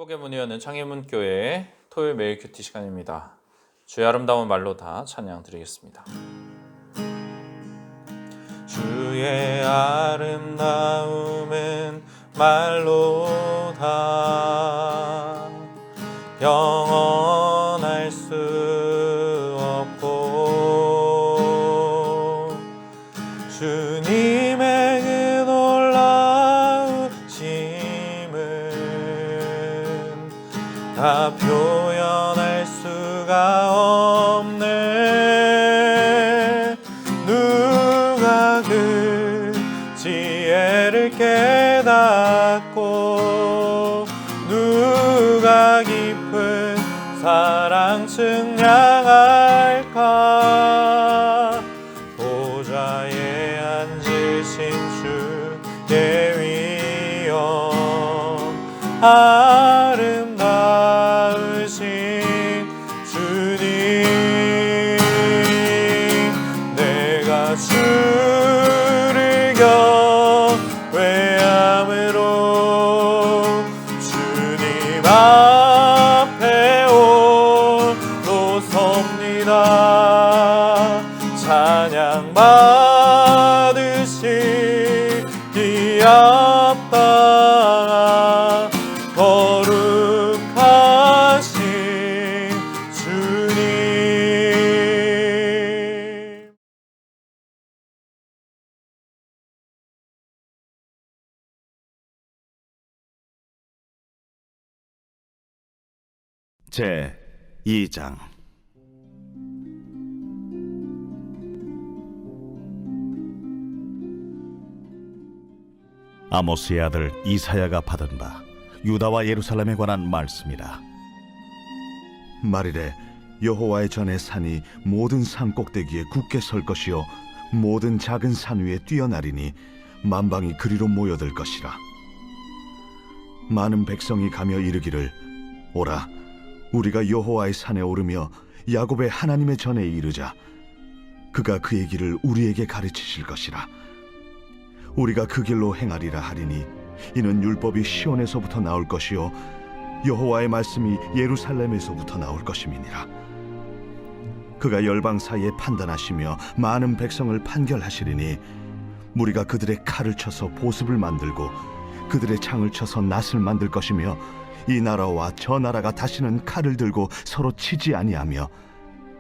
축복의 문이 여는 창의문교회의 토요일 매일 큐티 시간입니다. 주의 아름다운 말로 다 찬양 드리겠습니다. 주의 아름다움은 말로 다 영원할 수 없고 주님의 그 놀라우심은 다 표현할 수가 없네. 누가 그 지혜를 깨닫고 누가 깊은 사랑 측량할까. 보좌에 앉으신 주의 위엄 아름다우신 주님, 내가 주를 경외함으로 주님 앞에 홀로 섭니다. 찬양 받으시기 합당한 거룩하신 주님. 제 2장. 아모스의 아들 이사야가 받은 바 유다와 예루살렘에 관한 말씀이라. 말이래 여호와의 전에 산이 모든 산 꼭대기에 굳게 설 것이요 모든 작은 산 위에 뛰어나리니 만방이 그리로 모여들 것이라. 많은 백성이 가며 이르기를 오라 우리가 여호와의 산에 오르며 야곱의 하나님의 전에 이르자. 그가 그의 길을 우리에게 가르치실 것이라. 우리가 그 길로 행하리라 하리니 이는 율법이 시온에서부터 나올 것이요 여호와의 말씀이 예루살렘에서부터 나올 것임이니라. 그가 열방 사이에 판단하시며 많은 백성을 판결하시리니 무리가 그들의 칼을 쳐서 보습을 만들고 그들의 창을 쳐서 낫을 만들 것이며 이 나라와 저 나라가 다시는 칼을 들고 서로 치지 아니하며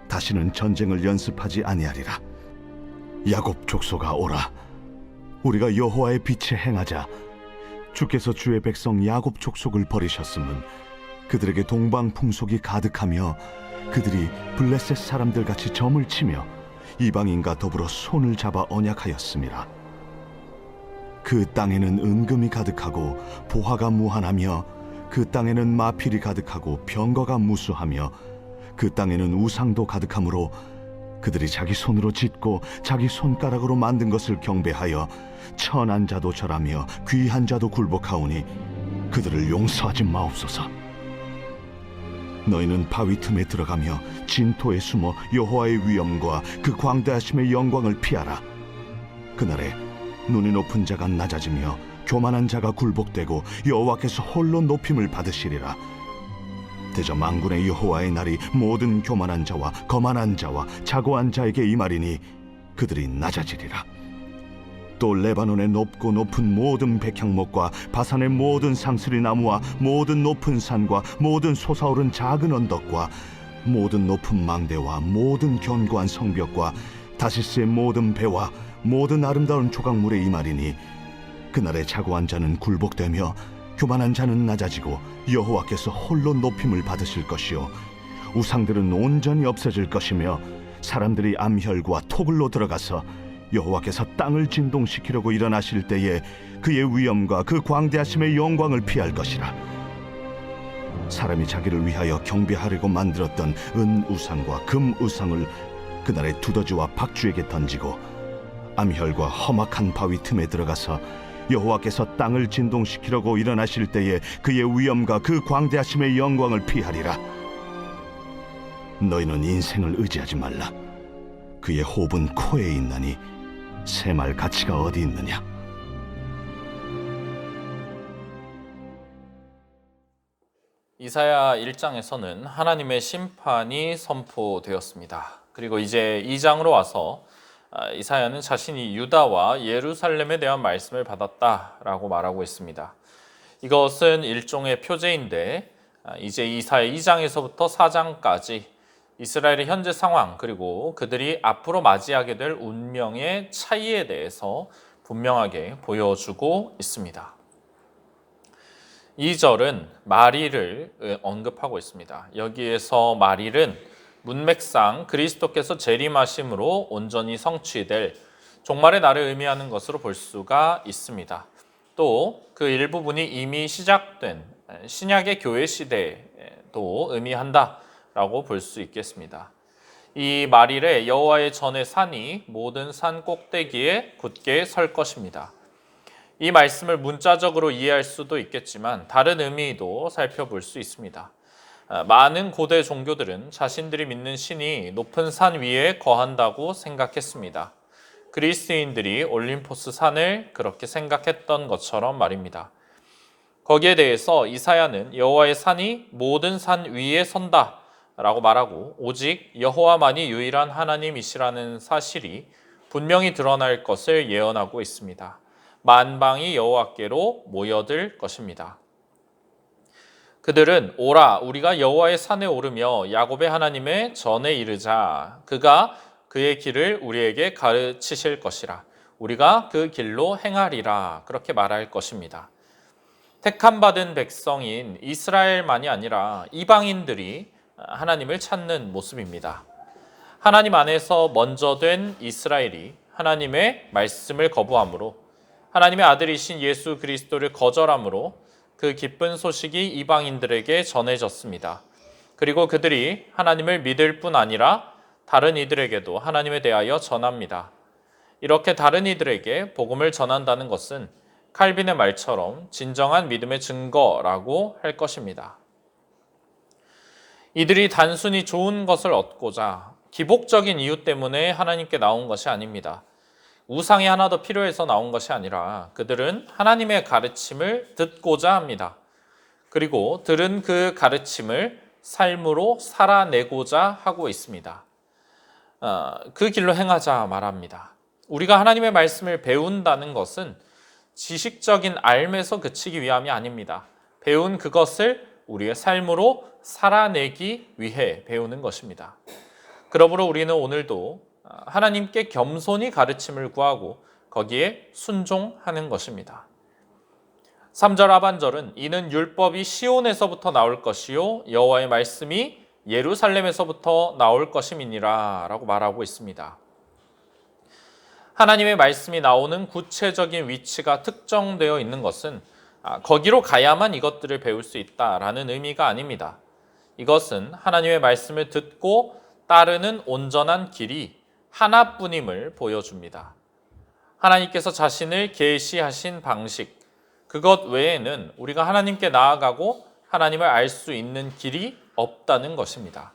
다시는 전쟁을 연습하지 아니하리라. 야곱 족속아 오라 우리가 여호와의 빛에 행하자. 주께서 주의 백성 야곱 족속을 버리셨음은 그들에게 동방 풍속이 가득하며 그들이 블레셋 사람들 같이 점을 치며 이방인과 더불어 손을 잡아 언약하였음이라. 그 땅에는 은금이 가득하고 보화가 무한하며 그 땅에는 마필이 가득하고 병거가 무수하며 그 땅에는 우상도 가득하므로 그들이 자기 손으로 짓고 자기 손가락으로 만든 것을 경배하여 천한 자도 절하며 귀한 자도 굴복하오니 그들을 용서하지 마옵소서. 너희는 바위 틈에 들어가며 진토에 숨어 여호와의 위엄과 그 광대하심의 영광을 피하라. 그날에 눈이 높은 자가 낮아지며 교만한 자가 굴복되고 여호와께서 홀로 높임을 받으시리라. 대저 만군의 여호와의 날이 모든 교만한 자와 거만한 자와 자고한 자에게 임하리니 그들이 낮아지리라. 또 레바논의 높고 높은 모든 백향목과 바산의 모든 상스리 나무와 모든 높은 산과 모든 솟아오른 작은 언덕과 모든 높은 망대와 모든 견고한 성벽과 다시스의 모든 배와 모든 아름다운 조각물에 임하리니 그날에 자고한 자는 굴복되며 교만한 자는 낮아지고 여호와께서 홀로 높임을 받으실 것이요 우상들은 온전히 없어질 것이며 사람들이 암혈과 토굴로 들어가서 여호와께서 땅을 진동시키려고 일어나실 때에 그의 위엄과 그 광대하심의 영광을 피할 것이라. 사람이 자기를 위하여 경배하려고 만들었던 은 우상과 금 우상을 그날에 두더지와 박쥐에게 던지고 암혈과 험악한 바위 틈에 들어가서 여호와께서 땅을 진동시키려고 일어나실 때에 그의 위엄과 그 광대하심의 영광을 피하리라. 너희는 인생을 의지하지 말라. 그의 호흡은 코에 있나니 새말 가치가 어디 있느냐. 이사야 1장에서는 하나님의 심판이 선포되었습니다. 그리고 이제 2장으로 와서 이사야는 자신이 유다와 예루살렘에 대한 말씀을 받았다라고 말하고 있습니다. 이것은 일종의 표제인데 이제 이사야 2장에서부터 4장까지 이스라엘의 현재 상황 그리고 그들이 앞으로 맞이하게 될 운명의 차이에 대해서 분명하게 보여주고 있습니다. 2절은 마릴을 언급하고 있습니다. 여기에서 마릴은 문맥상 그리스도께서 재림하심으로 온전히 성취될 종말의 날을 의미하는 것으로 볼 수가 있습니다. 또 그 일부분이 이미 시작된 신약의 교회 시대도 의미한다라고 볼 수 있겠습니다. 이 마릴에 여호와의 전의 산이 모든 산 꼭대기에 굳게 설 것입니다. 이 말씀을 문자적으로 이해할 수도 있겠지만 다른 의미도 살펴볼 수 있습니다. 많은 고대 종교들은 자신들이 믿는 신이 높은 산 위에 거한다고 생각했습니다. 그리스인들이 올림포스 산을 그렇게 생각했던 것처럼 말입니다. 거기에 대해서 이사야는 여호와의 산이 모든 산 위에 선다 라고 말하고 오직 여호와만이 유일한 하나님이시라는 사실이 분명히 드러날 것을 예언하고 있습니다. 만방이 여호와께로 모여들 것입니다. 그들은 오라 우리가 여호와의 산에 오르며 야곱의 하나님의 전에 이르자 그가 그의 길을 우리에게 가르치실 것이라 우리가 그 길로 행하리라 그렇게 말할 것입니다. 택함받은 백성인 이스라엘만이 아니라 이방인들이 하나님을 찾는 모습입니다. 하나님 안에서 먼저 된 이스라엘이 하나님의 말씀을 거부함으로 하나님의 아들이신 예수 그리스도를 거절함으로 그 기쁜 소식이 이방인들에게 전해졌습니다. 그리고 그들이 하나님을 믿을 뿐 아니라 다른 이들에게도 하나님에 대하여 전합니다. 이렇게 다른 이들에게 복음을 전한다는 것은 칼빈의 말처럼 진정한 믿음의 증거라고 할 것입니다. 이들이 단순히 좋은 것을 얻고자 기복적인 이유 때문에 하나님께 나온 것이 아닙니다. 우상이 하나 더 필요해서 나온 것이 아니라 그들은 하나님의 가르침을 듣고자 합니다. 그리고 들은 그 가르침을 삶으로 살아내고자 하고 있습니다. 그 길로 행하자 말합니다. 우리가 하나님의 말씀을 배운다는 것은 지식적인 알매서 그치기 위함이 아닙니다. 배운 그것을 우리의 삶으로 살아내기 위해 배우는 것입니다. 그러므로 우리는 오늘도 하나님께 겸손히 가르침을 구하고 거기에 순종하는 것입니다. 3절 하반절은 이는 율법이 시온에서부터 나올 것이요 여호와의 말씀이 예루살렘에서부터 나올 것임이니라 라고 말하고 있습니다. 하나님의 말씀이 나오는 구체적인 위치가 특정되어 있는 것은 거기로 가야만 이것들을 배울 수 있다라는 의미가 아닙니다. 이것은 하나님의 말씀을 듣고 따르는 온전한 길이 하나뿐임을 보여줍니다. 하나님께서 자신을 계시하신 방식, 그것 외에는 우리가 하나님께 나아가고 하나님을 알 수 있는 길이 없다는 것입니다.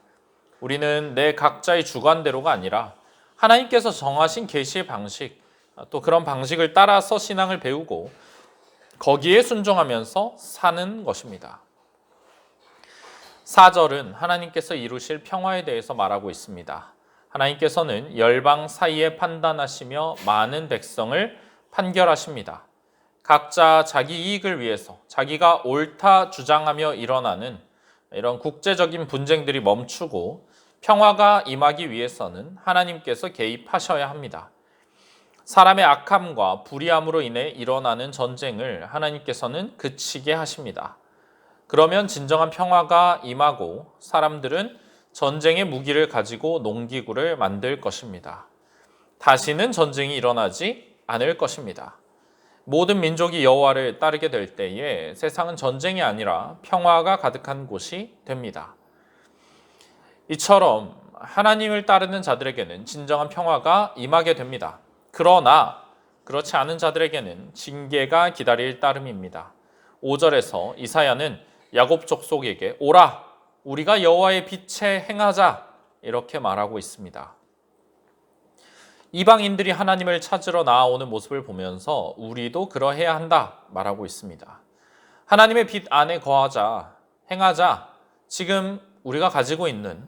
우리는 내 각자의 주관대로가 아니라 하나님께서 정하신 계시의 방식, 또 그런 방식을 따라서 신앙을 배우고 거기에 순종하면서 사는 것입니다. 4절은 하나님께서 이루실 평화에 대해서 말하고 있습니다. 하나님께서는 열방 사이에 판단하시며 많은 백성을 판결하십니다. 각자 자기 이익을 위해서 자기가 옳다 주장하며 일어나는 이런 국제적인 분쟁들이 멈추고 평화가 임하기 위해서는 하나님께서 개입하셔야 합니다. 사람의 악함과 불의함으로 인해 일어나는 전쟁을 하나님께서는 그치게 하십니다. 그러면 진정한 평화가 임하고 사람들은 전쟁의 무기를 가지고 농기구를 만들 것입니다. 다시는 전쟁이 일어나지 않을 것입니다. 모든 민족이 여호와를 따르게 될 때에 세상은 전쟁이 아니라 평화가 가득한 곳이 됩니다. 이처럼 하나님을 따르는 자들에게는 진정한 평화가 임하게 됩니다. 그러나 그렇지 않은 자들에게는 징계가 기다릴 따름입니다. 5절에서 이사야는 야곱 족속에게 오라 우리가 여호와의 빛에 행하자 이렇게 말하고 있습니다. 이방인들이 하나님을 찾으러 나아오는 모습을 보면서 우리도 그러해야 한다 말하고 있습니다. 하나님의 빛 안에 거하자 행하자. 지금 우리가 가지고 있는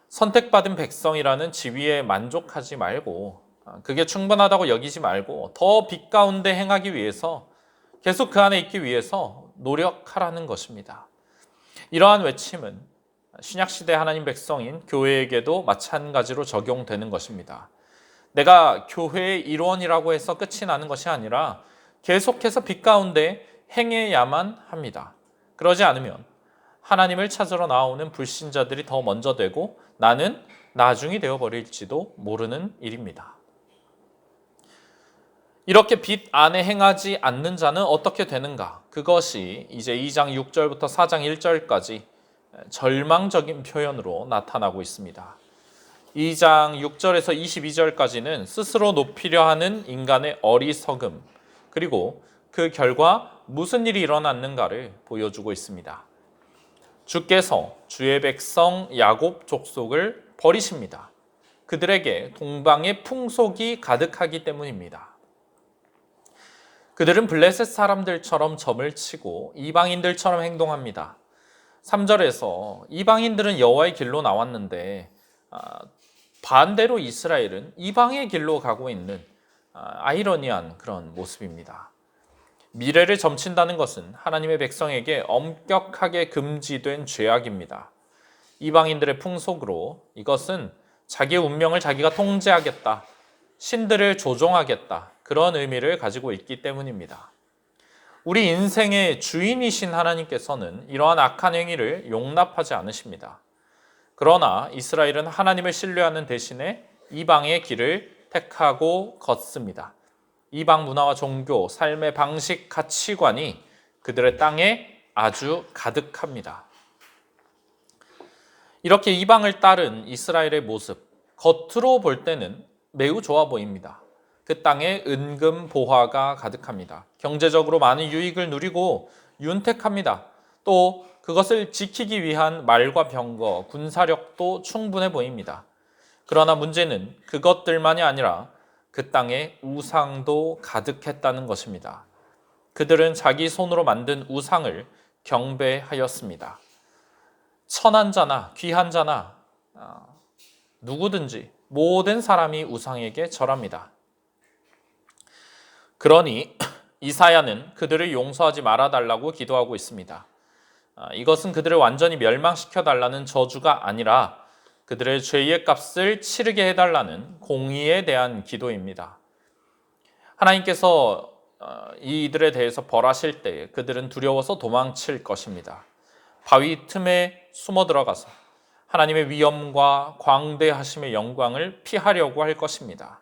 선택받은 백성이라는 지위에 만족하지 말고, 그게 충분하다고 여기지 말고 더 빛 가운데 행하기 위해서, 계속 그 안에 있기 위해서 노력하라는 것입니다. 이러한 외침은 신약시대 하나님 백성인 교회에게도 마찬가지로 적용되는 것입니다. 내가 교회의 일원이라고 해서 끝이 나는 것이 아니라 계속해서 빛 가운데 행해야만 합니다. 그러지 않으면 하나님을 찾으러 나오는 불신자들이 더 먼저 되고 나는 나중이 되어버릴지도 모르는 일입니다. 이렇게 빛 안에 행하지 않는 자는 어떻게 되는가? 그것이 이제 2장 6절부터 4장 1절까지 절망적인 표현으로 나타나고 있습니다. 2장 6절에서 22절까지는 스스로 높이려 하는 인간의 어리석음, 그리고 그 결과 무슨 일이 일어났는가를 보여주고 있습니다. 주께서 주의 백성 야곱 족속을 버리십니다. 그들에게 동방의 풍속이 가득하기 때문입니다. 그들은 블레셋 사람들처럼 점을 치고 이방인들처럼 행동합니다. 3절에서 이방인들은 여호와의 길로 나왔는데 반대로 이스라엘은 이방의 길로 가고 있는 아이러니한 그런 모습입니다. 미래를 점친다는 것은 하나님의 백성에게 엄격하게 금지된 죄악입니다. 이방인들의 풍속으로 이것은 자기의 운명을 자기가 통제하겠다, 신들을 조종하겠다, 그런 의미를 가지고 있기 때문입니다. 우리 인생의 주인이신 하나님께서는 이러한 악한 행위를 용납하지 않으십니다. 그러나 이스라엘은 하나님을 신뢰하는 대신에 이방의 길을 택하고 걷습니다. 이방 문화와 종교, 삶의 방식, 가치관이 그들의 땅에 아주 가득합니다. 이렇게 이방을 따른 이스라엘의 모습, 겉으로 볼 때는 매우 좋아 보입니다. 그 땅에 은금 보화가 가득합니다. 경제적으로 많은 유익을 누리고 윤택합니다. 또 그것을 지키기 위한 말과 병거, 군사력도 충분해 보입니다. 그러나 문제는 그것들만이 아니라 그 땅에 우상도 가득했다는 것입니다. 그들은 자기 손으로 만든 우상을 경배하였습니다. 천한 자나 귀한 자나 누구든지 모든 사람이 우상에게 절합니다. 그러니 이사야는 그들을 용서하지 말아달라고 기도하고 있습니다. 이것은 그들을 완전히 멸망시켜달라는 저주가 아니라 그들의 죄의 값을 치르게 해달라는 공의에 대한 기도입니다. 하나님께서 이들에 대해서 벌하실 때 그들은 두려워서 도망칠 것입니다. 바위 틈에 숨어 들어가서 하나님의 위엄과 광대하심의 영광을 피하려고 할 것입니다.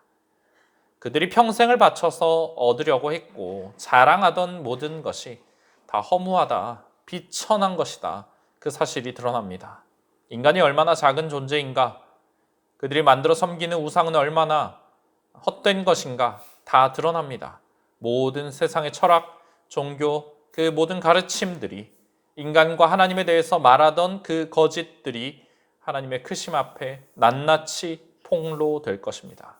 그들이 평생을 바쳐서 얻으려고 했고 자랑하던 모든 것이 다 허무하다, 비천한 것이다, 그 사실이 드러납니다. 인간이 얼마나 작은 존재인가, 그들이 만들어 섬기는 우상은 얼마나 헛된 것인가 다 드러납니다. 모든 세상의 철학, 종교, 그 모든 가르침들이, 인간과 하나님에 대해서 말하던 그 거짓들이 하나님의 크심 앞에 낱낱이 폭로될 것입니다.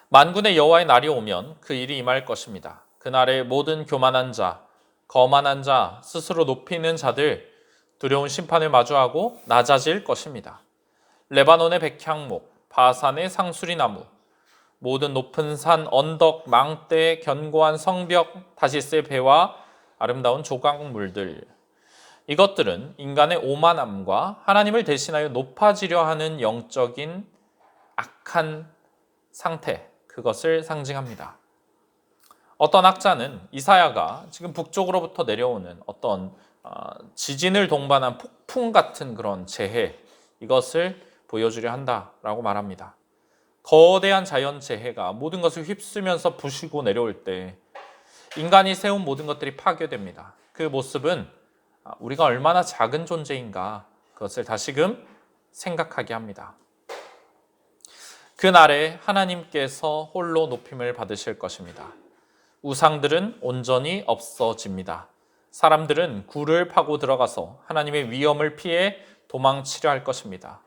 만군의 여호와의 날이 오면 그 일이 임할 것입니다. 그날에 모든 교만한 자, 거만한 자, 스스로 높이는 자들 두려운 심판을 마주하고 낮아질 것입니다. 레바논의 백향목, 바산의 상수리나무, 모든 높은 산, 언덕, 망대, 견고한 성벽, 다시스의 배와 아름다운 조각물들, 이것들은 인간의 오만함과 하나님을 대신하여 높아지려 하는 영적인 악한 상태, 그것을 상징합니다. 어떤 학자는 이사야가 지금 북쪽으로부터 내려오는 어떤 지진을 동반한 폭풍 같은 그런 재해, 이것을 보여주려 한다라고 말합니다. 거대한 자연재해가 모든 것을 휩쓸면서 부시고 내려올 때 인간이 세운 모든 것들이 파괴됩니다. 그 모습은 우리가 얼마나 작은 존재인가, 그것을 다시금 생각하게 합니다. 그날에 하나님께서 홀로 높임을 받으실 것입니다. 우상들은 온전히 없어집니다. 사람들은 굴을 파고 들어가서 하나님의 위엄을 피해 도망치려 할 것입니다.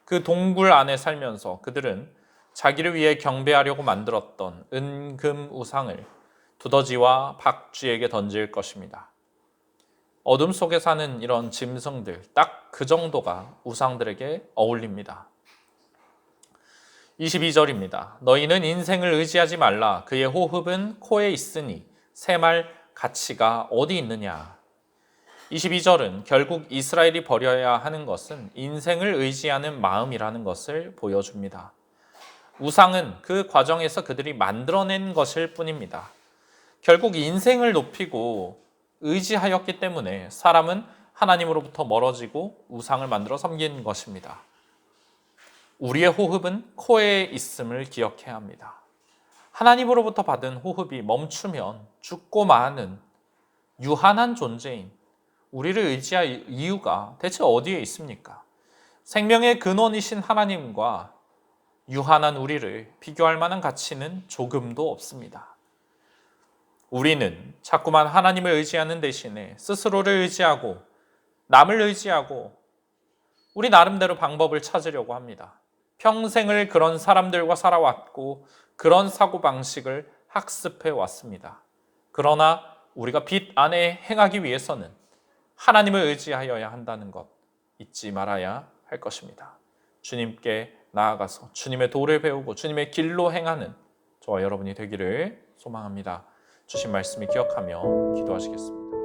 그 동굴 안에 살면서 그들은 자기를 위해 경배하려고 만들었던 은금 우상을 두더지와 박쥐에게 던질 것입니다. 어둠 속에 사는 이런 짐승들, 딱 그 정도가 우상들에게 어울립니다. 22절입니다. 너희는 인생을 의지하지 말라. 그의 호흡은 코에 있으니 새말 가치가 어디 있느냐. 22절은 결국 이스라엘이 버려야 하는 것은 인생을 의지하는 마음이라는 것을 보여줍니다. 우상은 그 과정에서 그들이 만들어낸 것일 뿐입니다. 결국 인생을 높이고 의지하였기 때문에 사람은 하나님으로부터 멀어지고 우상을 만들어 섬긴 것입니다. 우리의 호흡은 코에 있음을 기억해야 합니다. 하나님으로부터 받은 호흡이 멈추면 죽고 마는 유한한 존재인 우리를 의지할 이유가 대체 어디에 있습니까? 생명의 근원이신 하나님과 유한한 우리를 비교할 만한 가치는 조금도 없습니다. 우리는 자꾸만 하나님을 의지하는 대신에 스스로를 의지하고 남을 의지하고 우리 나름대로 방법을 찾으려고 합니다. 평생을 그런 사람들과 살아왔고 그런 사고방식을 학습해 왔습니다. 그러나 우리가 빛 안에 행하기 위해서는 하나님을 의지하여야 한다는 것 잊지 말아야 할 것입니다. 주님께 나아가서 주님의 도를 배우고 주님의 길로 행하는 저와 여러분이 되기를 소망합니다. 주신 말씀을 기억하며 기도하시겠습니다.